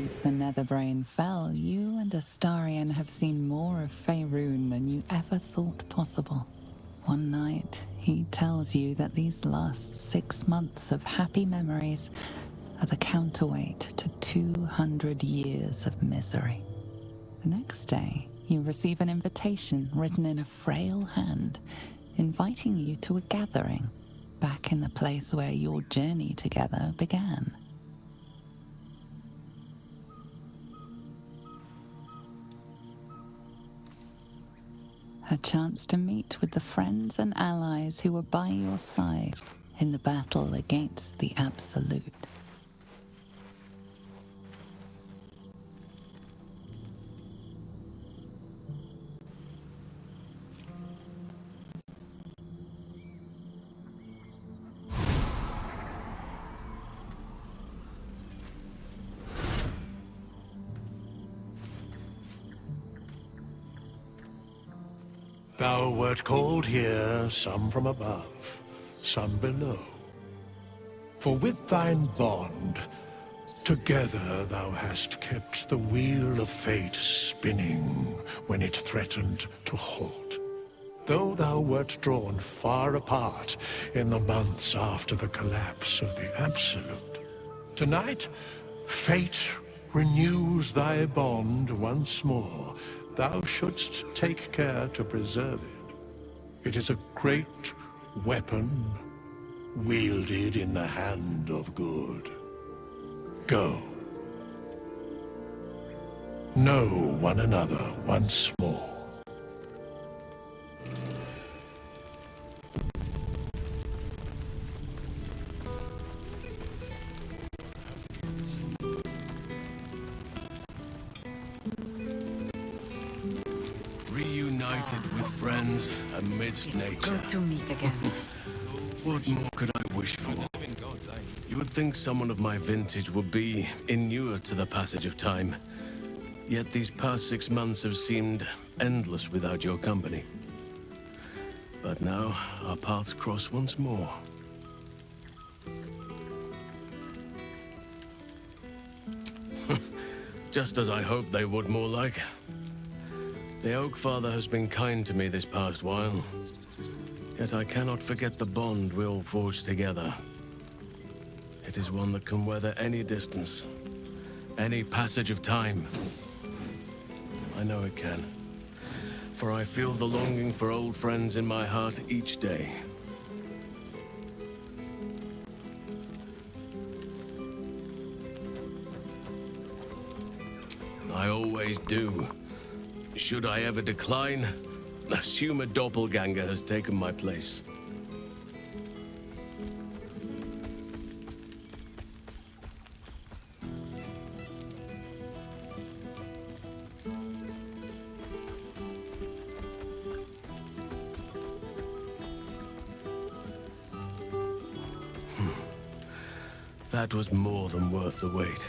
Since the Netherbrain fell, you and Astarion have seen more of Faerun than you ever thought possible. One night, he tells you that these last 6 months of happy memories are the counterweight to 200 years of misery. The next day, you receive an invitation written in a frail hand, inviting you to a gathering back in the place where your journey together began. A chance to meet with the friends and allies who were by your side in the battle against the Absolute. Thou wert called here, some from above, some below. For with thine bond, together thou hast kept the wheel of fate spinning when it threatened to halt. Though thou wert drawn far apart in the months after the collapse of the Absolute, tonight, fate renews thy bond once more. Thou shouldst take care to preserve it. It is a great weapon, wielded in the hand of good. Go. Know one another once more. Reunited with friends amidst nature. It's good to meet again. What more could I wish for? You would think someone of my vintage would be inured to the passage of time. Yet these past 6 months have seemed endless without your company. But now, our paths cross once more. Just as I hoped they would, more like. The Oak Father has been kind to me this past while. Yet I cannot forget the bond we all forged together. It is one that can weather any distance, any passage of time. I know it can, for I feel the longing for old friends in my heart each day. I always do. Should I ever decline, assume a doppelganger has taken my place. That was more than worth the wait.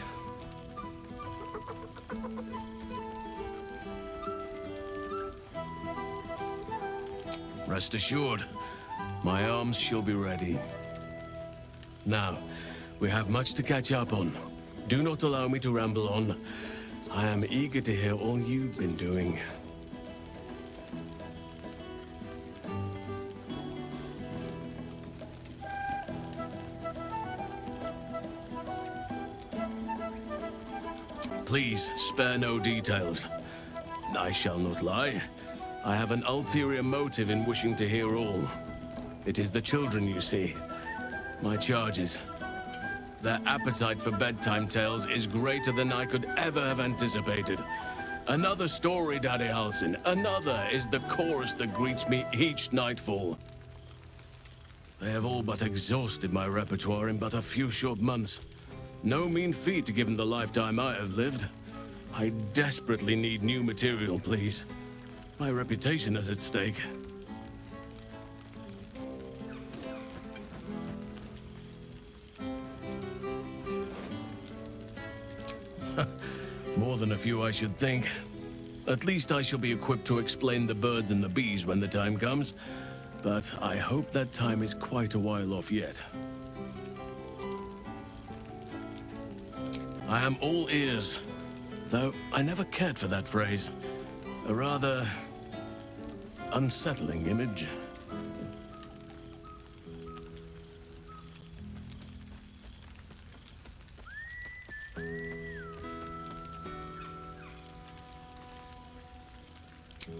Rest assured, my arms shall be ready. Now, we have much to catch up on. Do not allow me to ramble on. I am eager to hear all you've been doing. Please, spare no details. I shall not lie. I have an ulterior motive in wishing to hear all. It is the children, you see. My charges. Their appetite for bedtime tales is greater than I could ever have anticipated. Another story, Daddy Halsin. Another is the chorus that greets me each nightfall. They have all but exhausted my repertoire in but a few short months. No mean feat given the lifetime I have lived. I desperately need new material, please. My reputation is at stake. More than a few, I should think. At least I shall be equipped to explain the birds and the bees when the time comes. But I hope that time is quite a while off yet. I am all ears. Though I never cared for that phrase. A rather unsettling image.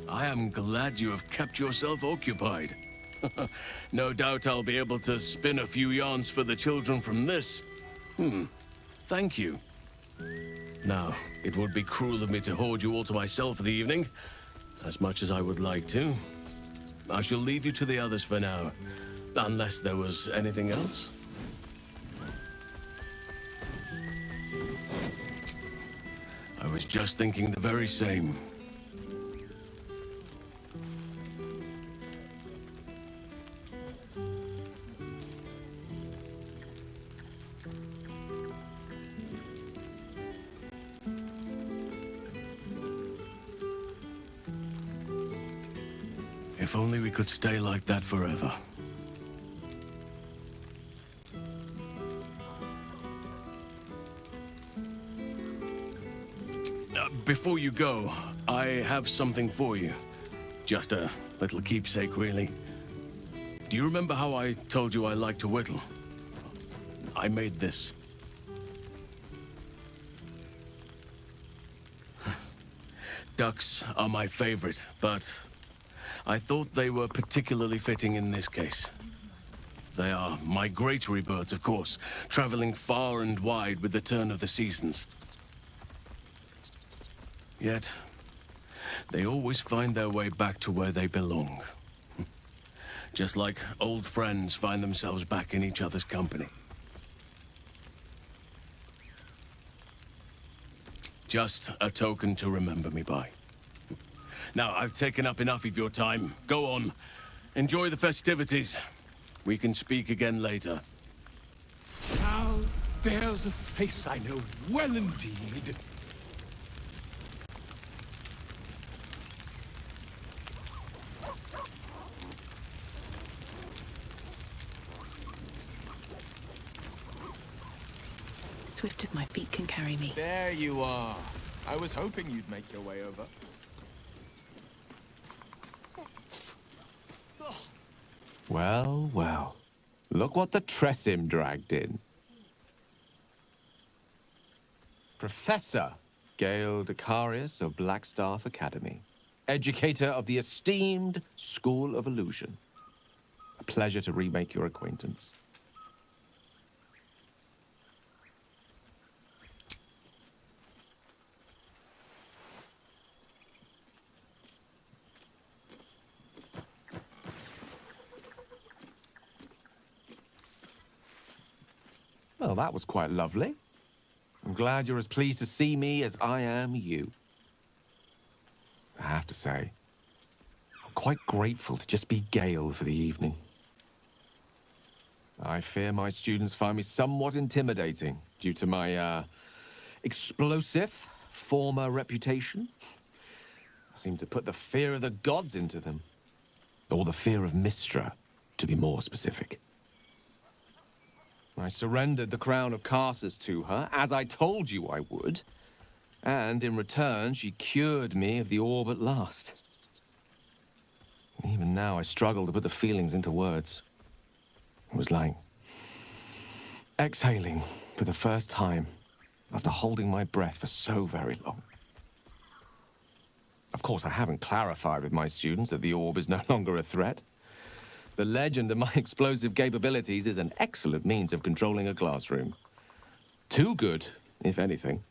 I am glad you have kept yourself occupied. No doubt I'll be able to spin a few yarns for the children from this. Thank you. Now, it would be cruel of me to hoard you all to myself for the evening, as much as I would like to. I shall leave you to the others for now, unless there was anything else. I was just thinking the very same. If only we could stay like that forever. Before you go, I have something for you. Just a little keepsake, really. Do you remember how I told you I like to whittle? I made this. Ducks are my favorite, but I thought they were particularly fitting in this case. They are migratory birds, of course, traveling far and wide with the turn of the seasons. Yet, they always find their way back to where they belong. Just like old friends find themselves back in each other's company. Just a token to remember me by. Now, I've taken up enough of your time. Go on. Enjoy the festivities. We can speak again later. Now, there's a face I know well indeed. Swift as my feet can carry me. There you are. I was hoping you'd make your way over. Well, well. Look what the Tressim dragged in. Professor Gale Decarius of Blackstaff Academy. Educator of the esteemed School of Illusion. A pleasure to remake your acquaintance. Well, that was quite lovely. I'm glad you're as pleased to see me as I am you. I have to say, I'm quite grateful to just be Gale for the evening. I fear my students find me somewhat intimidating due to my, explosive former reputation. I seem to put the fear of the gods into them. Or the fear of Mystra, to be more specific. I surrendered the crown of Karsus to her, as I told you I would. And in return, she cured me of the orb at last. Even now, I struggle to put the feelings into words. It was like exhaling for the first time after holding my breath for so very long. Of course, I haven't clarified with my students that the orb is no longer a threat. The legend of my explosive capabilities is an excellent means of controlling a classroom. Too good, if anything.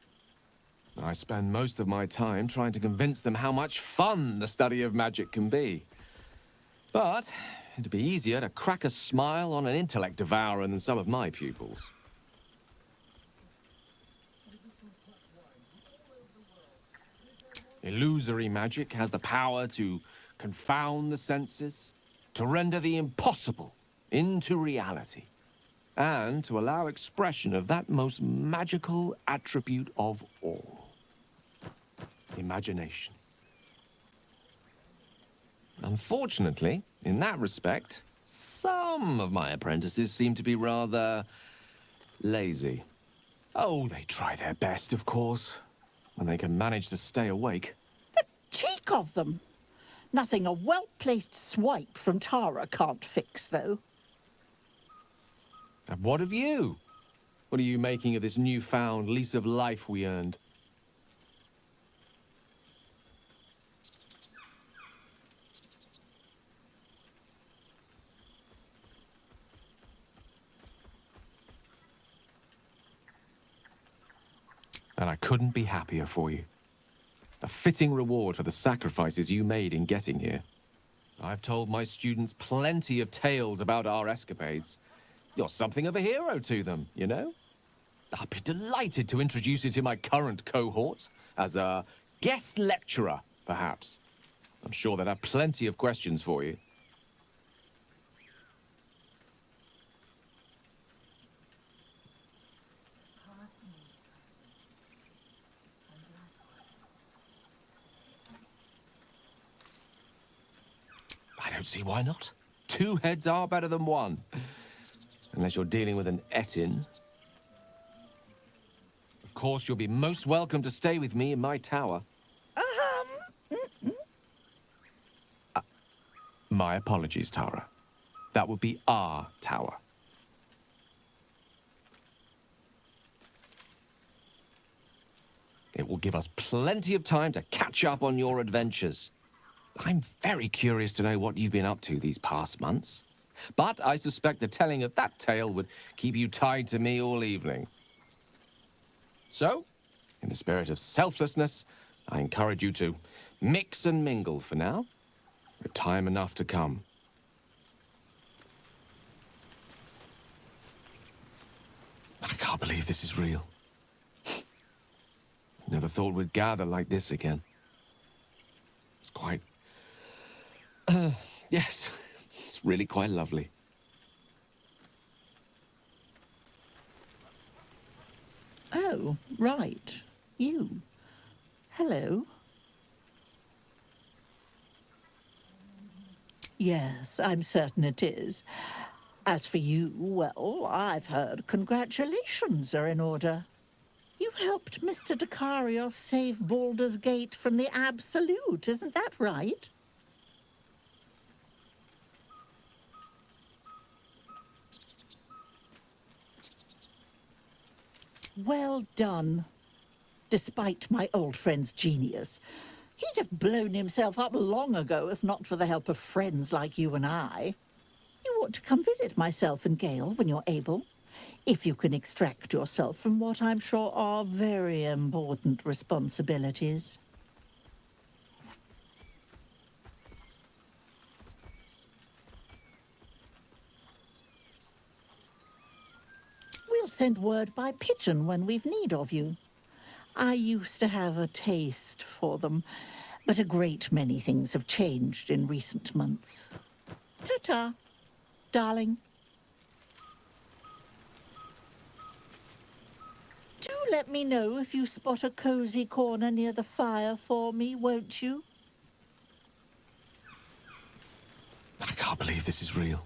I spend most of my time trying to convince them how much fun the study of magic can be. But it'd be easier to crack a smile on an intellect devourer than some of my pupils. Illusory magic has the power to confound the senses, to render the impossible into reality, and to allow expression of that most magical attribute of all, imagination. Unfortunately, in that respect, some of my apprentices seem to be rather lazy. Oh, they try their best, of course, when they can manage to stay awake. Cheek of them! Nothing a well-placed swipe from Tara can't fix, though. And what of you? What are you making of this newfound lease of life we earned? And I couldn't be happier for you. A fitting reward for the sacrifices you made in getting here. I've told my students plenty of tales about our escapades. You're something of a hero to them, you know? I'd be delighted to introduce you to my current cohort as a guest lecturer, perhaps. I'm sure they'd have plenty of questions for you. I don't see why not. Two heads are better than one. Unless you're dealing with an Etin. Of course, you'll be most welcome to stay with me in my tower. My apologies, Tara. That would be our tower. It will give us plenty of time to catch up on your adventures. I'm very curious to know what you've been up to these past months. But I suspect the telling of that tale would keep you tied to me all evening. So, in the spirit of selflessness, I encourage you to mix and mingle for now, with time enough to come. I can't believe this is real. Never thought we'd gather like this again. It's quite... yes, it's really quite lovely. Oh, right. You. Hello. Yes, I'm certain it is. As for you, well, I've heard congratulations are in order. You helped Mr. Dekarios save Baldur's Gate from the Absolute, isn't that right? Well done. Despite my old friend's genius, he'd have blown himself up long ago if not for the help of friends like you and I. You ought to come visit myself and Gale when you're able, if you can extract yourself from what I'm sure are very important responsibilities. We'll send word by pigeon when we've need of you. I used to have a taste for them, but a great many things have changed in recent months. Ta-ta, darling. Do let me know if you spot a cozy corner near the fire for me, won't you? I can't believe this is real.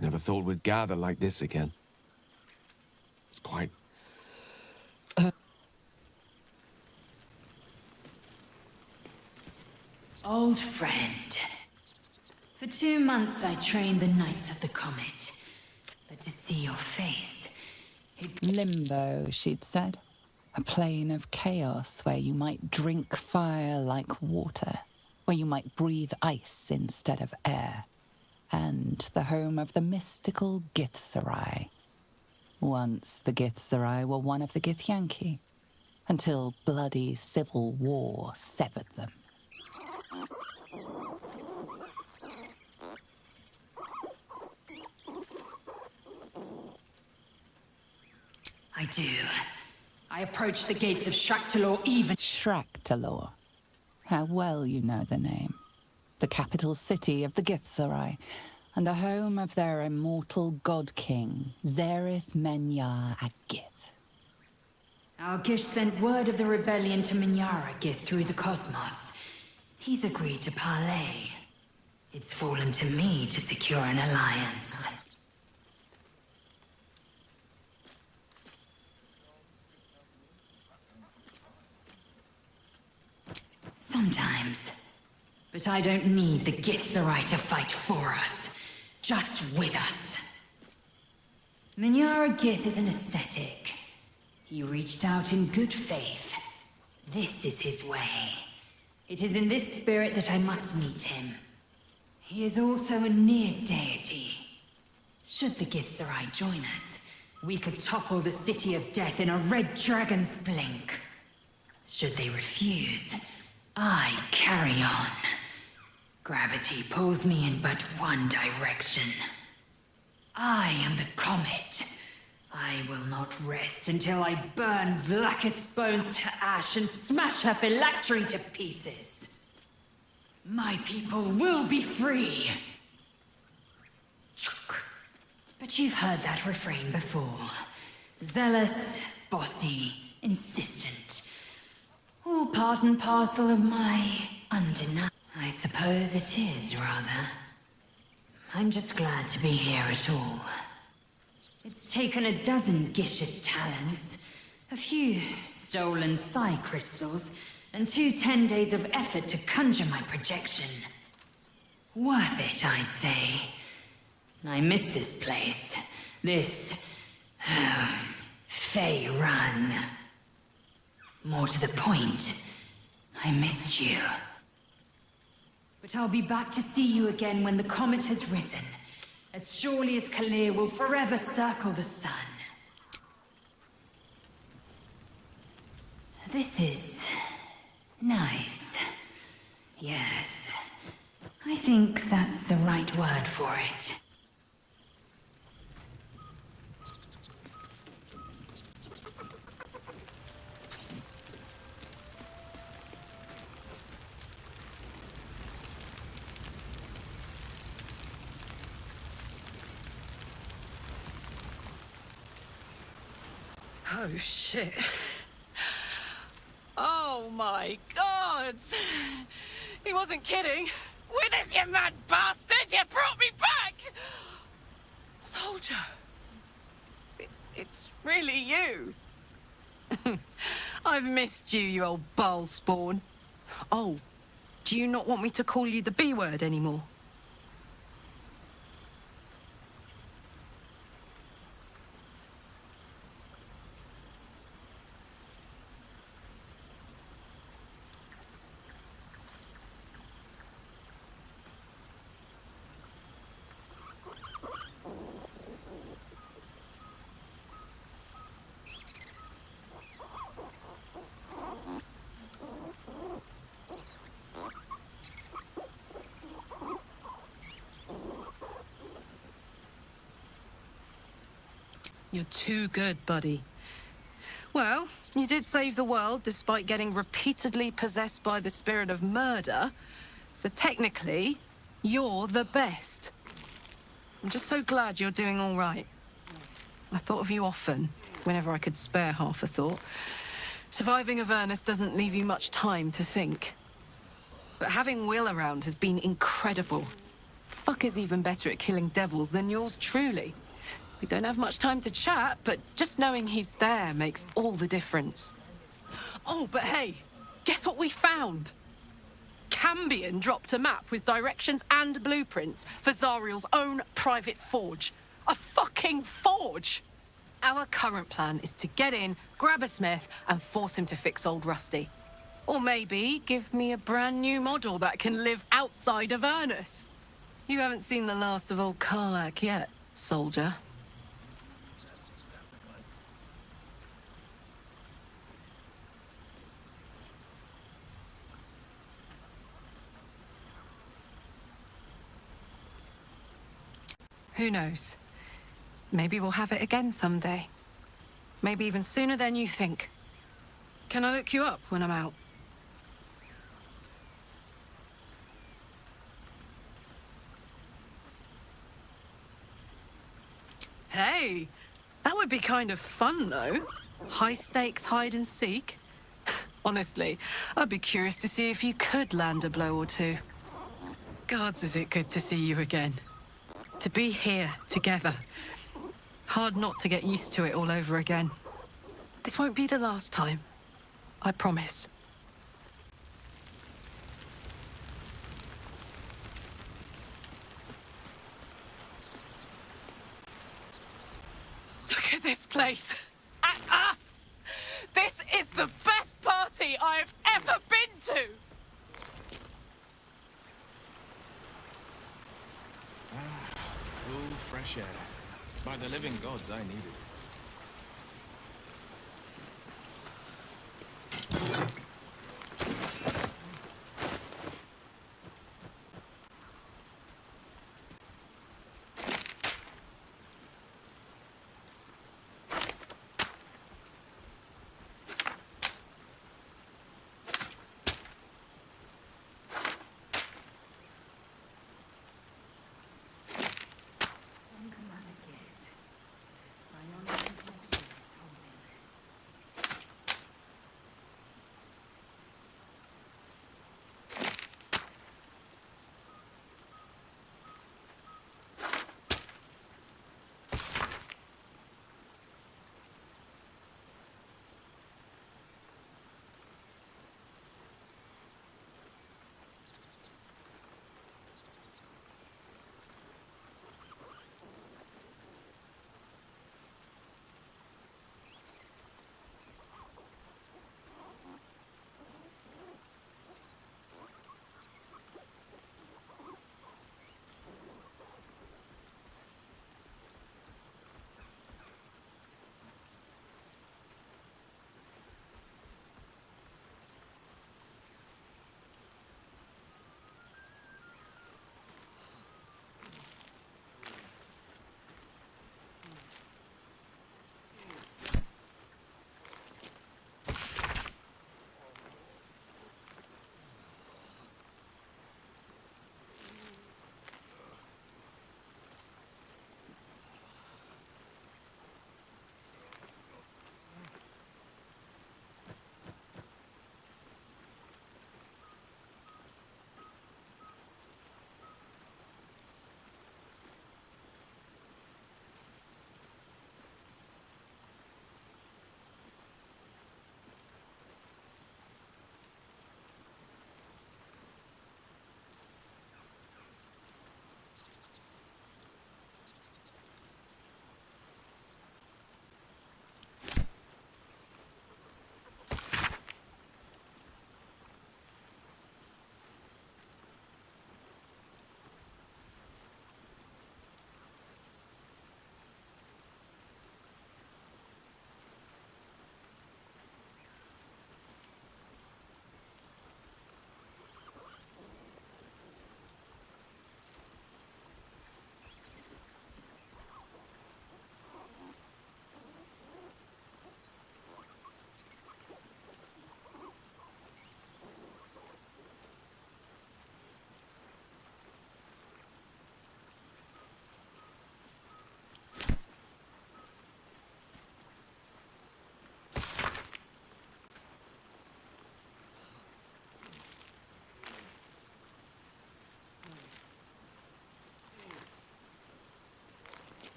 Never thought we'd gather like this again. It's quite... Old friend. For 2 months I trained the Knights of the Comet. But to see your face... Limbo, she'd said. A plane of chaos where you might drink fire like water, where you might breathe ice instead of air. And the home of the mystical Githzerai. Once the Githzerai were one of the Githyanki, until bloody civil war severed them. I do. I approach the gates of Shraktalor even... Shraktalor. How well you know the name. The capital city of the Githzerai, and the home of their immortal god-king, Zerith Menyar Agith. Our Gish sent word of the rebellion to Minyara through the cosmos. He's agreed to parley. It's fallen to me to secure an alliance. Sometimes. But I don't need the Githzerai to fight for us. Just with us. Minyara Gith is an ascetic. He reached out in good faith. This is his way. It is in this spirit that I must meet him. He is also a near deity. Should the Githzerai join us, we could topple the City of Death in a red dragon's blink. Should they refuse, I carry on. Gravity pulls me in but one direction. I am the comet. I will not rest until I burn Vlaakith's bones to ash and smash her phylactery to pieces. My people will be free. But you've heard that refrain before. Zealous, bossy, insistent. All part and parcel of my undeniable. I suppose it is, rather. I'm just glad to be here at all. It's taken a dozen Gish's talents, a few stolen psi crystals, and 2 10 days of effort to conjure my projection. Worth it, I'd say. I miss this place. This... Fey Run. More to the point, I missed you. But I'll be back to see you again when the comet has risen. As surely as Kalir will forever circle the sun. This is... nice. Yes. I think that's the right word for it. Oh, shit. Oh, my God! He wasn't kidding. With us, you mad bastard! You brought me back! Soldier. It's really you. I've missed you, you old ball spawn. Oh, do you not want me to call you the B word anymore? You're too good, buddy. Well, you did save the world despite getting repeatedly possessed by the spirit of murder. So technically, you're the best. I'm just so glad you're doing all right. I thought of you often, whenever I could spare half a thought. Surviving Avernus doesn't leave you much time to think. But having Will around has been incredible. Fuck is even better at killing devils than yours truly. We don't have much time to chat, but just knowing he's there makes all the difference. Oh, but hey, guess what we found? Cambion dropped a map with directions and blueprints for Zariel's own private forge. A fucking forge! Our current plan is to get in, grab a smith, and force him to fix old Rusty. Or maybe give me a brand new model that can live outside of Avernus. You haven't seen the last of old Karlach yet, soldier. Who knows? Maybe we'll have it again someday. Maybe even sooner than you think. Can I look you up when I'm out? Hey! That would be kind of fun, though. High stakes hide and seek. Honestly, I'd be curious to see if you could land a blow or two. Gods, is it good to see you again. To be here, together. Hard not to get used to it all over again. This won't be the last time. I promise. this place. At us. This is the best party I've ever been to. Cool, fresh air. By the living gods, I need it.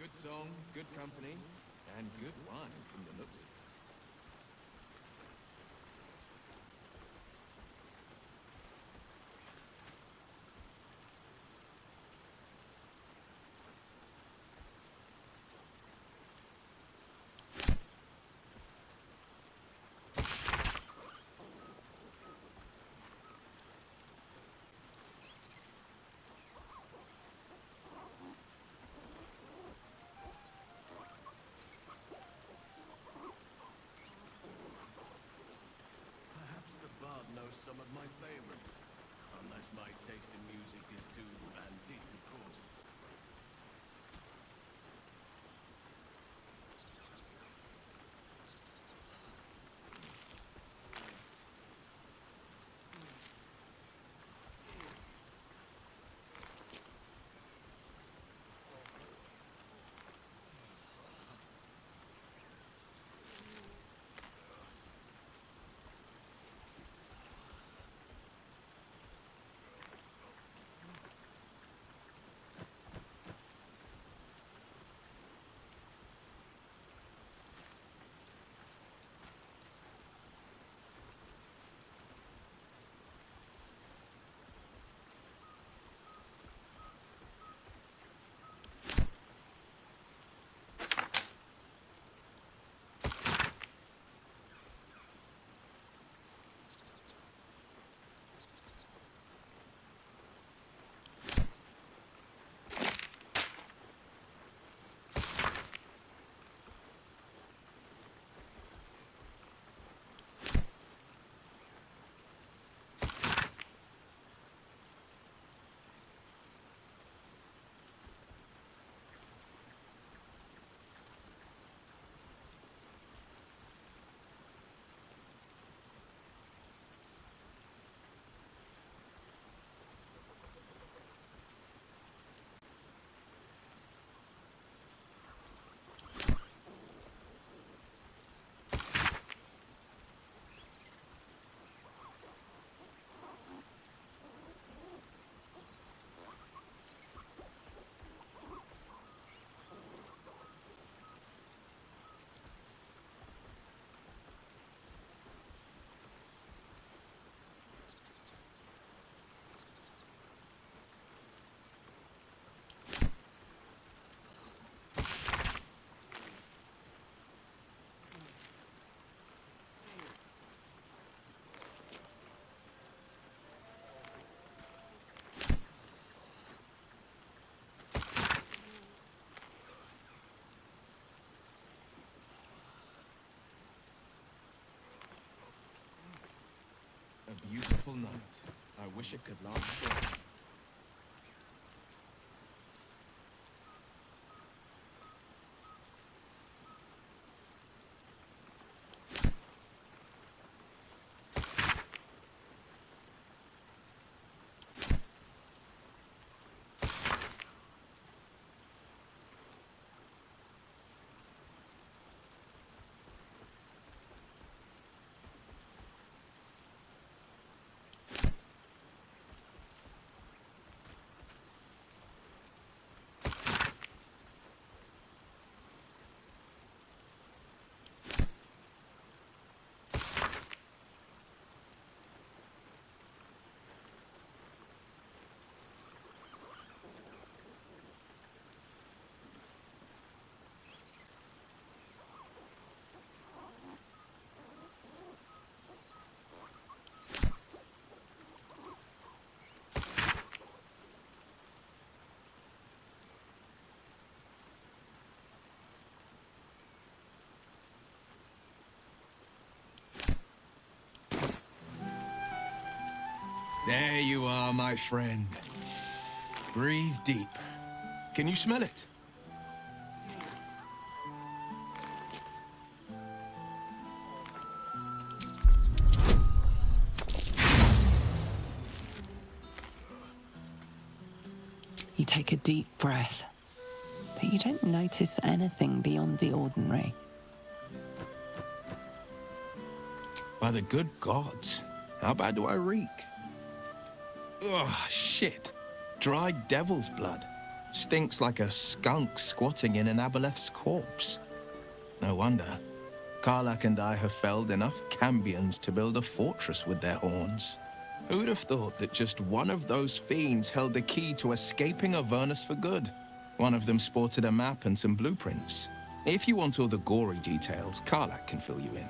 Good song, good company, and good wine from the looks of it. beautiful night. I wish it could last forever. There you are, my friend. Breathe deep. Can you smell it? You take a deep breath, but you don't notice anything beyond the ordinary. By the good gods, how bad do I reek? Ugh, shit. Dried devil's blood. Stinks like a skunk squatting in an aboleth's corpse. No wonder. Karlach and I have felled enough Cambions to build a fortress with their horns. Who'd have thought that just one of those fiends held the key to escaping Avernus for good? One of them sported a map and some blueprints. If you want all the gory details, Karlach can fill you in.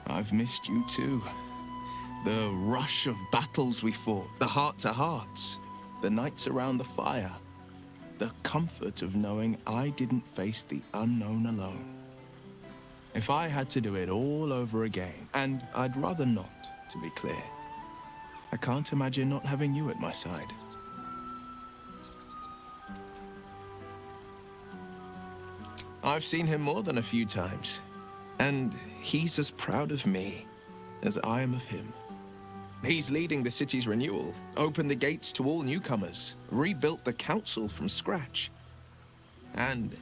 I've missed you too. The rush of battles we fought, the heart-to-hearts, the nights around the fire, the comfort of knowing I didn't face the unknown alone. If I had to do it all over again, and I'd rather not, to be clear, I can't imagine not having you at my side. I've seen him more than a few times, and he's as proud of me as I am of him. He's leading the city's renewal, opened the gates to all newcomers, rebuilt the council from scratch. And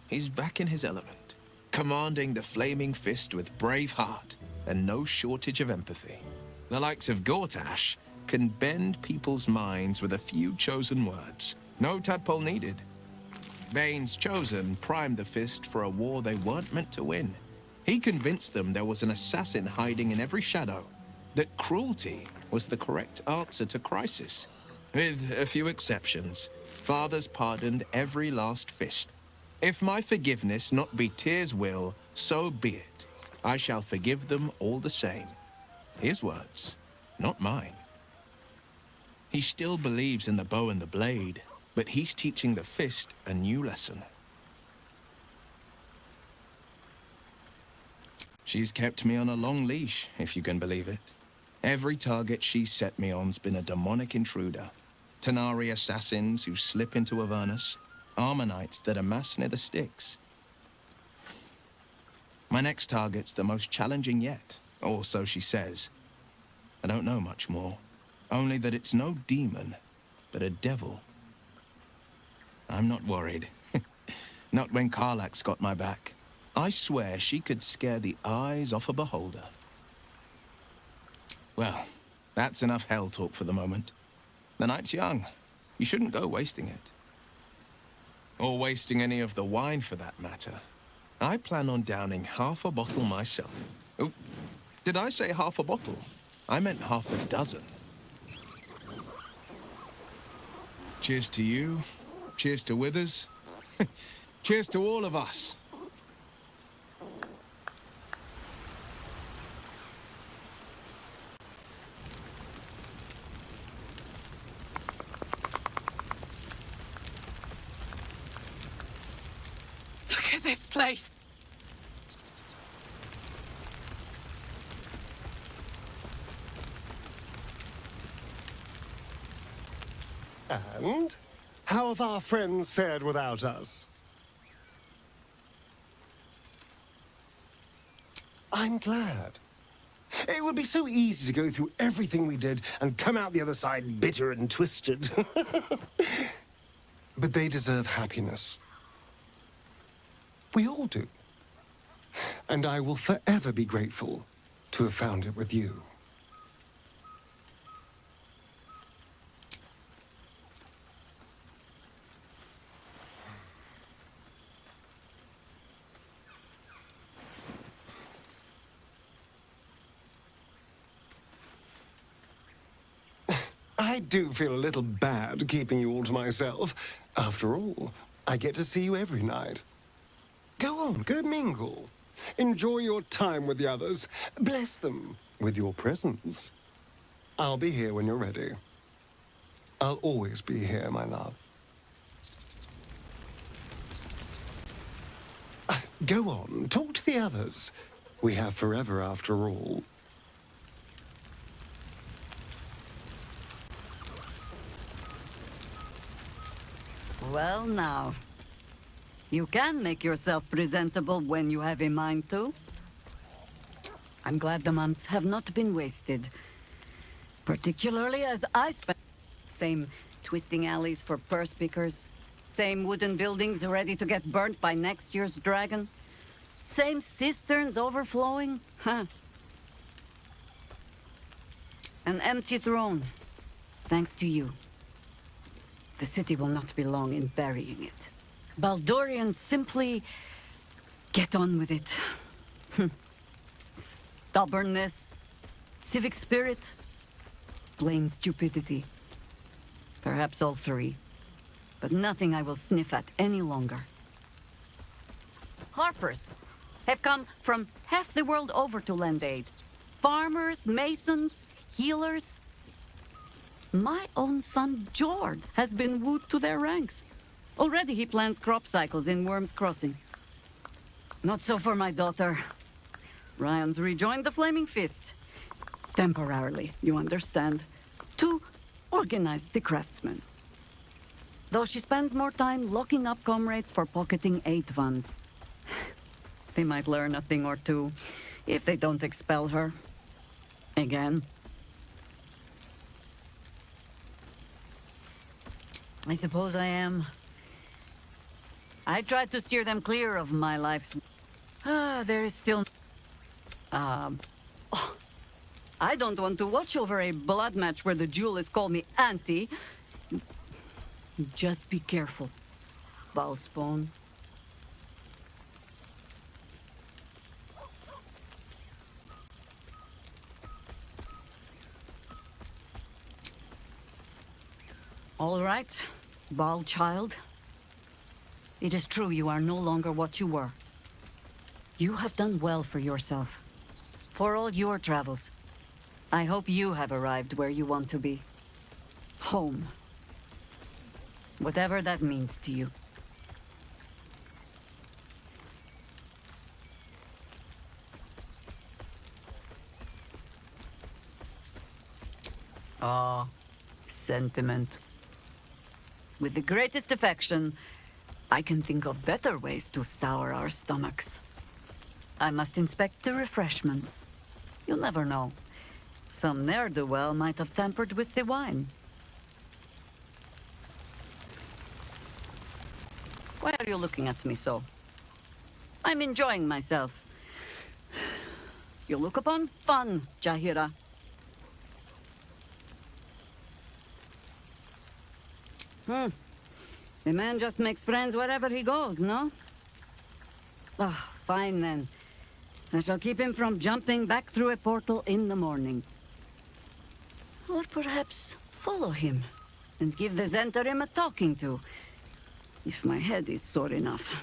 he's back in his element, commanding the Flaming Fist with brave heart and no shortage of empathy. The likes of Gortash can bend people's minds with a few chosen words. No tadpole needed. Bane's Chosen primed the Fist for a war they weren't meant to win. He convinced them there was an assassin hiding in every shadow, that cruelty was the correct answer to crisis. With a few exceptions, fathers pardoned every last fist. If my forgiveness not be Tyr's will, so be it. I shall forgive them all the same. His words, not mine. He still believes in the bow and the blade, but he's teaching the fist a new lesson. She's kept me on a long leash, if you can believe it. Every target she's set me on's been a demonic intruder. Tanari assassins who slip into Avernus, Armonites that amass near the sticks. My next target's the most challenging yet, or so she says. I don't know much more, only that it's no demon, but a devil. I'm not worried. Not when Karlach's got my back. I swear she could scare the eyes off a beholder. Well, that's enough hell talk for the moment. The night's young. You shouldn't go wasting it. Or wasting any of the wine for that matter. I plan on downing half a bottle myself. Oh, did I say half a bottle? I meant half a dozen. Cheers to you. Cheers to Withers. Cheers to all of us. Look at this place. And how have our friends fared without us? I'm glad. It would be so easy to go through everything we did and come out the other side bitter and twisted. But they deserve happiness. We all do. And I will forever be grateful to have found it with you. I do feel a little bad keeping you all to myself. After all, I get to see you every night. Go on, go mingle. Enjoy your time with the others. Bless them with your presence. I'll be here when you're ready. I'll always be here, my love. Go on, talk to the others. We have forever after all. Well now, you can make yourself presentable when you have a mind to. I'm glad the months have not been wasted. Particularly as I spent... Same twisting alleys for purse pickers. Same wooden buildings ready to get burnt by next year's dragon. Same cisterns overflowing. Huh. An empty throne. Thanks to you. The city will not be long in burying it. Baldurians simply get on with it. Stubbornness, civic spirit, plain stupidity. Perhaps all three, but nothing I will sniff at any longer. Harpers have come from half the world over to lend aid. Farmers, masons, healers. My own son, Jord, has been wooed to their ranks. Already he plans crop cycles in Worm's Crossing. Not so for my daughter. Ryan's rejoined the Flaming Fist. Temporarily, you understand. To organize the craftsmen. Though she spends more time locking up comrades for pocketing aid funds. They might learn a thing or two, if they don't expel her. Again. I suppose I am. I tried to steer them clear of my life's... there is still... I don't want to watch over a blood match where the duelists call me Auntie. Just be careful, Valspawn. All right, Bal child. It is true you are no longer what you were. You have done well for yourself. For all your travels. I hope you have arrived where you want to be. Home. Whatever that means to you. Ah, sentiment. With the greatest affection, I can think of better ways to sour our stomachs. I must inspect the refreshments. You'll never know. Some ne'er-do-well might have tampered with the wine. Why are you looking at me so? I'm enjoying myself. You look upon fun, Jahira. The man just makes friends wherever he goes, no? Ah, fine then. I shall keep him from jumping back through a portal in the morning. Or perhaps follow him and give the Zentarim a talking to, if my head is sore enough.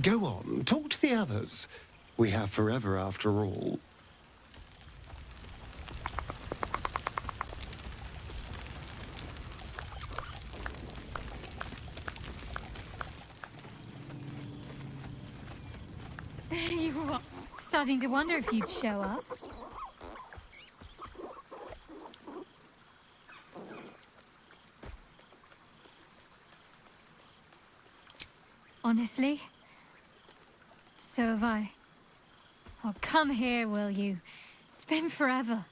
Go on, talk to the others. We have forever after all. There you are. Starting to wonder if you'd show up. Honestly, so have I. Oh, come here, will you? It's been forever.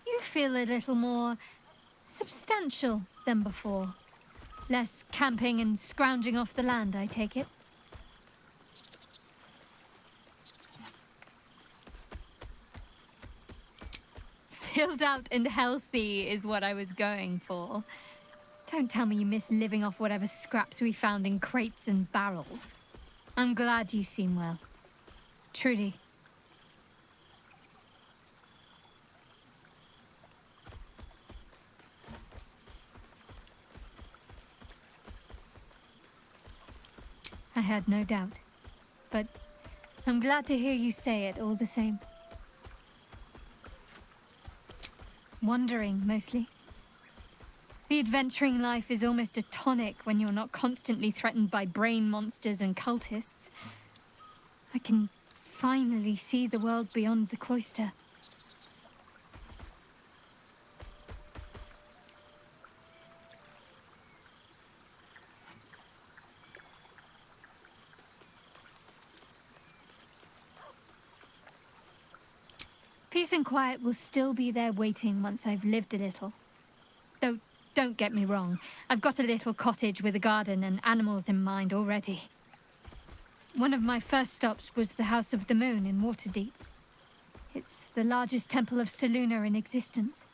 You feel a little more substantial than before. Less camping and scrounging off the land, I take it. Filled out and healthy is what I was going for. Don't tell me you miss living off whatever scraps we found in crates and barrels. I'm glad you seem well. Truly. I had no doubt, but I'm glad to hear you say it all the same. Wandering, mostly. The adventuring life is almost a tonic when you're not constantly threatened by brain monsters and cultists. I can finally see the world beyond the cloister. Peace and quiet will still be there waiting once I've lived a little. Though, don't get me wrong, I've got a little cottage with a garden and animals in mind already. One of my first stops was the House of the Moon in Waterdeep. It's the largest temple of Selûne in existence.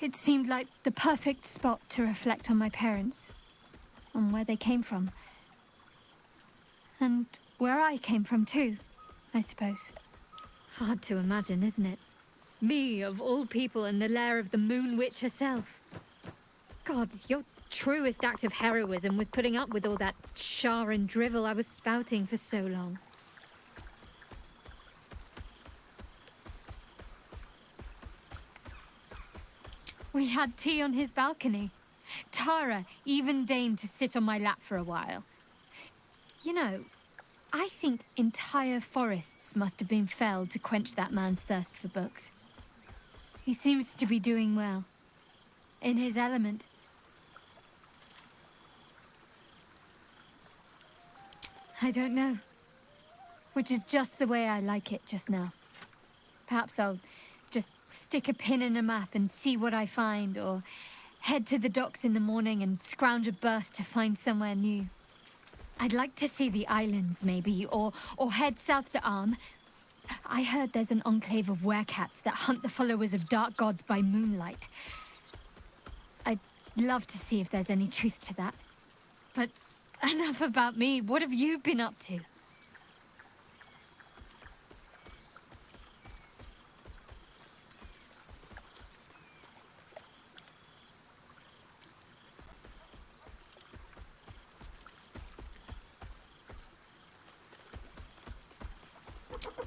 It seemed like the perfect spot to reflect on my parents, on where they came from. And where I came from too, I suppose. Hard to imagine, isn't it? Me, of all people, in the lair of the Moon Witch herself. God, your truest act of heroism was putting up with all that char and drivel I was spouting for so long. We had tea on his balcony. Tara even deigned to sit on my lap for a while. You know, I think entire forests must have been felled to quench that man's thirst for books. He seems to be doing well. In his element. I don't know. Which is just the way I like it just now. Perhaps I'll just stick a pin in a map and see what I find, or head to the docks in the morning and scrounge a berth to find somewhere new. I'd like to see the islands, maybe, or head south to Arm. I heard there's an enclave of werecats that hunt the followers of dark gods by moonlight. I'd love to see if there's any truth to that. But enough about me. What have you been up to?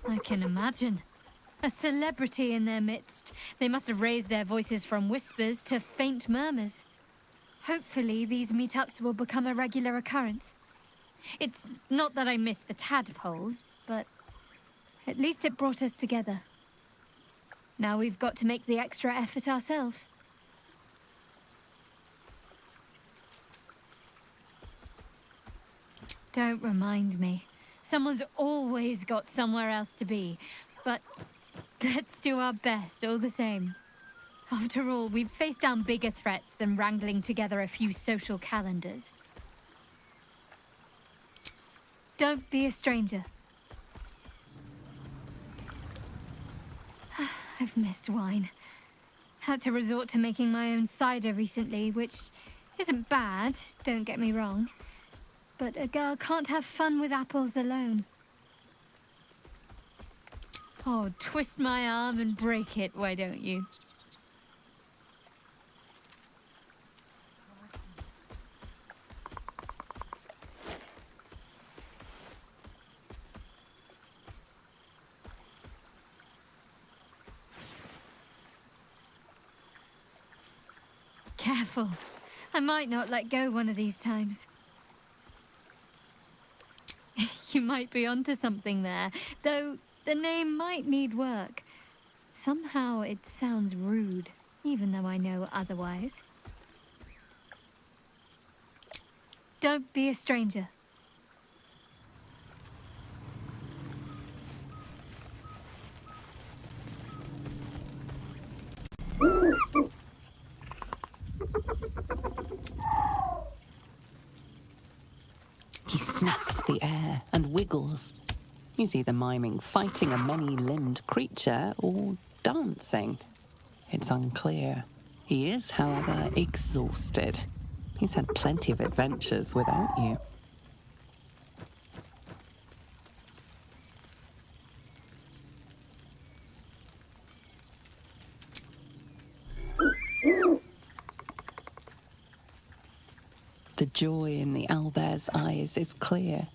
I can imagine. A celebrity in their midst. They must have raised their voices from whispers to faint murmurs. Hopefully, these meetups will become a regular occurrence. It's not that I miss the tadpoles, but at least it brought us together. Now we've got to make the extra effort ourselves. Don't remind me. Someone's always got somewhere else to be, but let's do our best all the same. After all, we've faced down bigger threats than wrangling together a few social calendars. Don't be a stranger. I've missed wine. Had to resort to making my own cider recently, which isn't bad, don't get me wrong. But a girl can't have fun with apples alone. Oh, twist my arm and break it, why don't you? careful. I might not let go one of these times. You might be onto something there, though the name might need work. Somehow it sounds rude, even though I know otherwise. Don't be a stranger. He sniffs the air and wiggles. He's either miming fighting a many-limbed creature or dancing. It's unclear. He is, however, exhausted. He's had plenty of adventures without you. The joy in the owlbear's eyes is clear.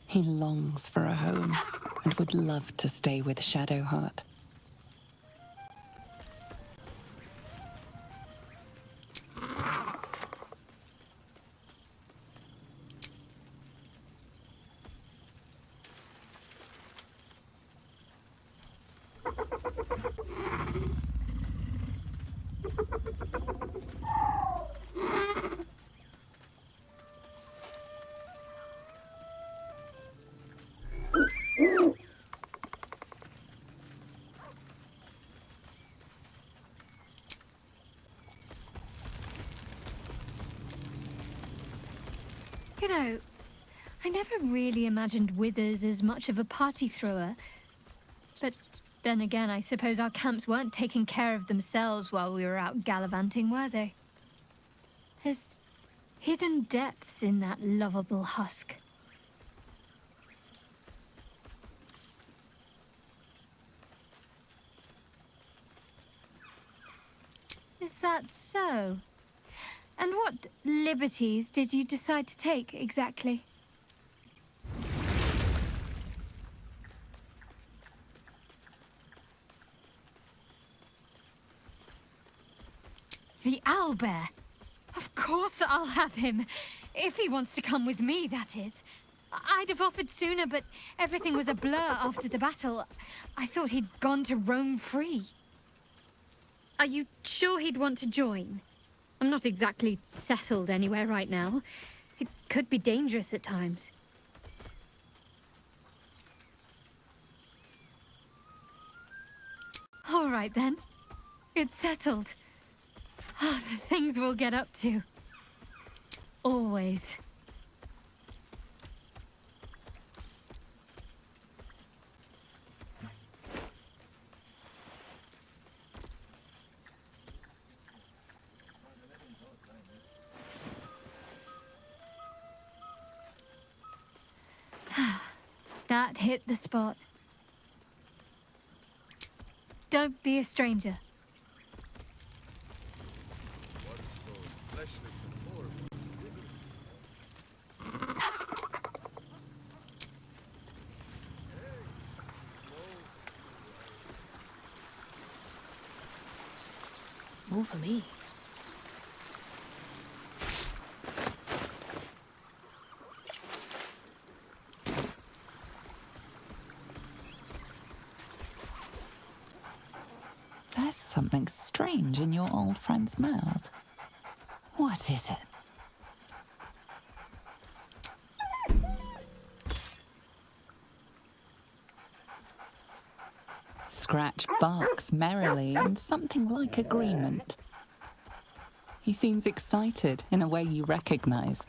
He longs for a home and would love to stay with Shadowheart. You know, I never really imagined Withers as much of a party thrower. But then again, I suppose our camps weren't taking care of themselves while we were out gallivanting, were they? There's hidden depths in that lovable husk. Is that so? And what liberties did you decide to take, exactly? The owlbear? Of course I'll have him. If he wants to come with me, that is. I'd have offered sooner, but everything was a blur after the battle. I thought he'd gone to roam free. Are you sure he'd want to join? I'm not exactly settled anywhere right now. It could be dangerous at times. All right then. It's settled. Oh, the things we'll get up to. Always. That hit the spot. Don't be a stranger. More for me. There's something strange in your old friend's mouth. What is it? Scratch barks merrily in something like agreement. He seems excited in a way you recognize.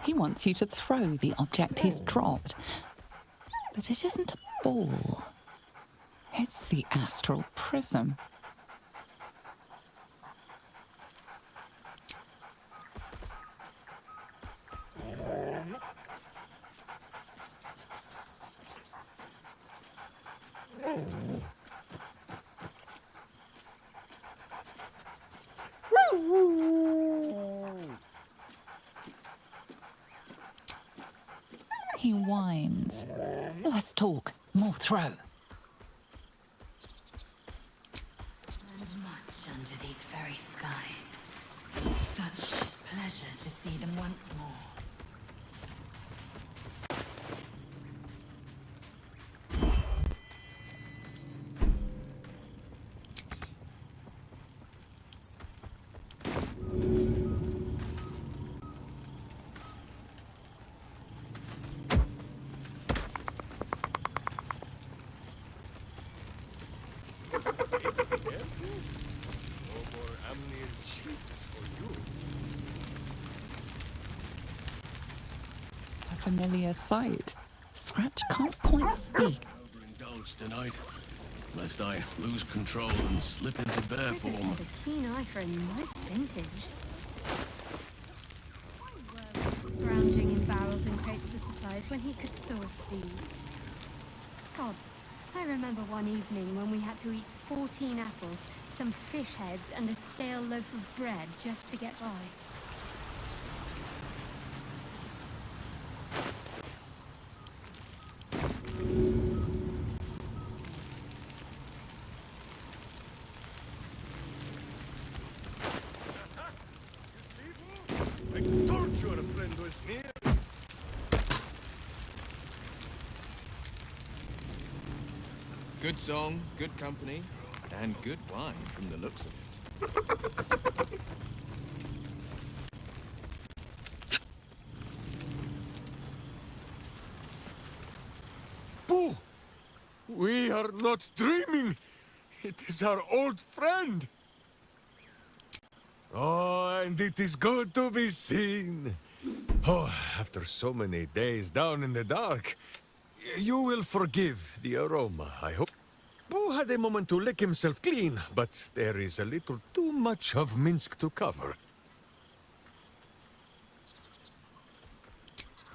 He wants you to throw the object he's dropped. But it isn't a ball. It's the astral prism. He whines. Let's talk. More throw. And much under these very skies. pleasure to see them once more. A familiar sight. Scratch can't quite speak. Overindulged tonight, lest I lose control and slip into bear form. Has a keen eye for a nice vintage. Scrounging in barrels and crates for supplies when he could source these. God, I remember one evening when we had to eat 14 apples, some fish heads, and a stale loaf of bread just to get by. I told you a friend was near. Good song, good company, and good wine from the looks of it. Boo! We are not dreaming. It is our old friend. Oh, and it is good to be seen. Oh, after so many days down in the dark, you will forgive the aroma, I hope. Boo had a moment to lick himself clean, but there is a little too much of Minsk to cover.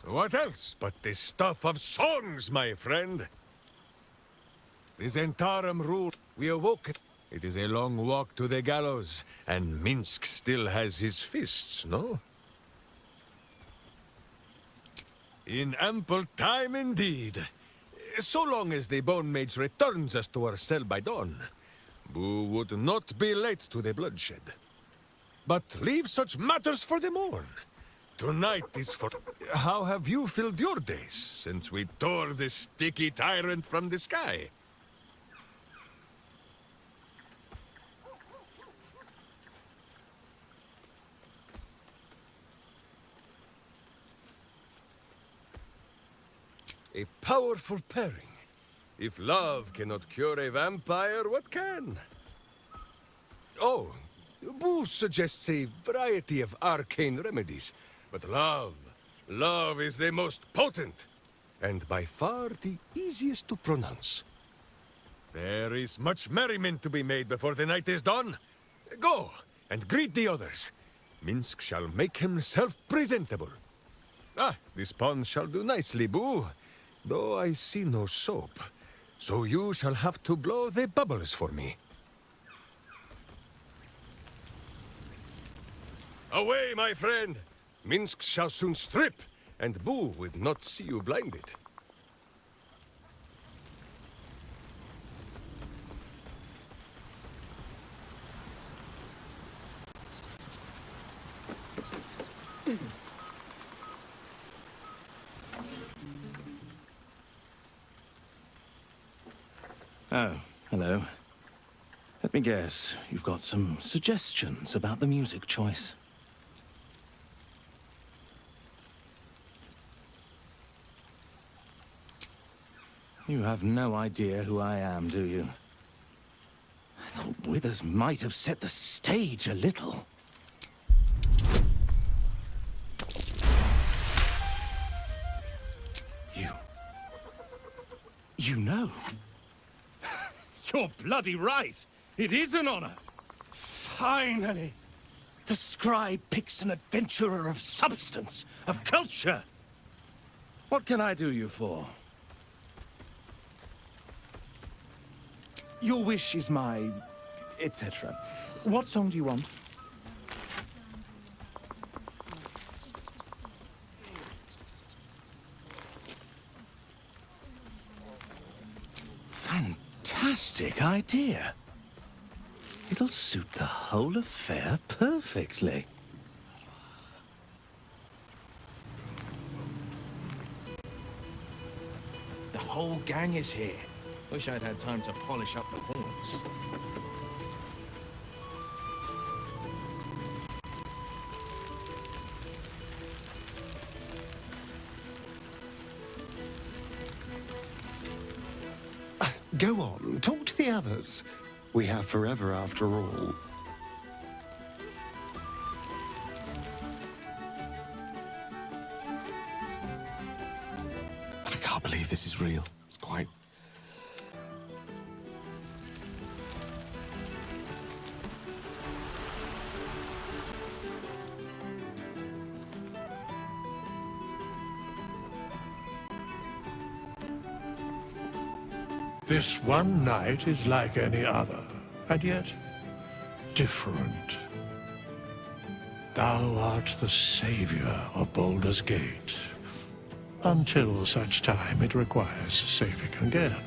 What else but the stuff of songs, my friend? The Zentarum rule. We awoke it. It is a long walk to the gallows, and Minsk still has his fists, no? In ample time indeed. So long as the Bone Mage returns us to our cell by dawn, Boo would not be late to the bloodshed. But leave such matters for the morn. Tonight is for... How have you filled your days since we tore the sticky tyrant from the sky? A powerful pairing. If love cannot cure a vampire, what can? Oh, Boo suggests a variety of arcane remedies, but love is the most potent, and by far the easiest to pronounce. There is much merriment to be made before the night is done. Go, and greet the others. Minsk shall make himself presentable. Ah, this pond shall do nicely, Boo. Though I see no soap, so you shall have to blow the bubbles for me. Away, my friend! Minsk shall soon strip, and Boo would not see you blinded. Oh, hello. Let me guess, you've got some suggestions about the music choice. You have no idea who I am, do you? I thought Withers might have set the stage a little. You know? You're bloody right. It is an honor. Finally! The scribe picks an adventurer of substance, of culture. What can I do you for? Your wish is my... etc. What song do you want? Fantastic idea. It'll suit the whole affair perfectly. whole gang is here. Wish I'd had time to polish up the horns. Go on, talk to the others. We have forever after all. I can't believe this is real. It's quite... This one night is like any other, and yet different. Thou art the savior of Baldur's Gate, until such time it requires saving again.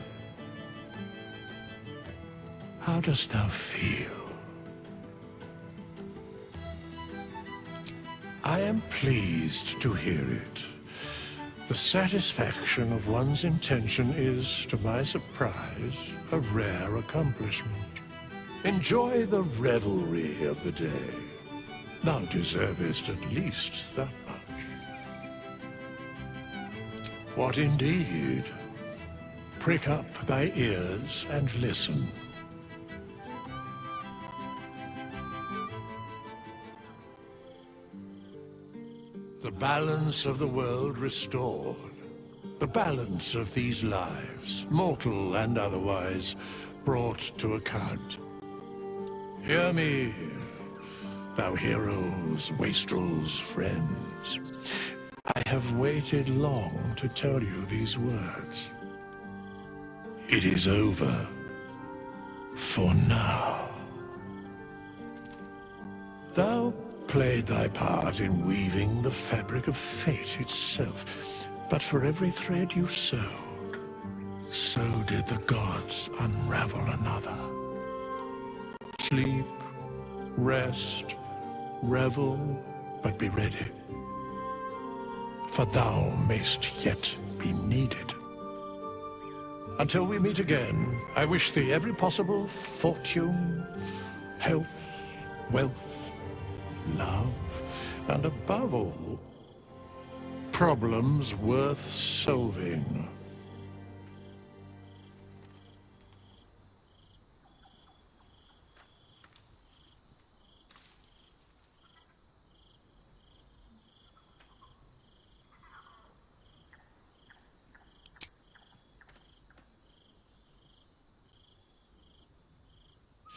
How dost thou feel? I am pleased to hear it. The satisfaction of one's intention is, to my surprise, a rare accomplishment. Enjoy the revelry of the day. Thou deservest at least that much. What indeed? Prick up thy ears and listen. The balance of the world restored. The balance of these lives, mortal and otherwise, brought to account. Hear me, thou heroes, wastrels, friends. I have waited long to tell you these words. It is over. For now. Thou played thy part in weaving the fabric of fate itself, but for every thread you sewed, so did the gods unravel another. Sleep, rest, revel, but be ready, for thou mayst yet be needed. Until we meet again, I wish thee every possible fortune, health, wealth, love, and above all, problems worth solving.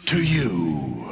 To you.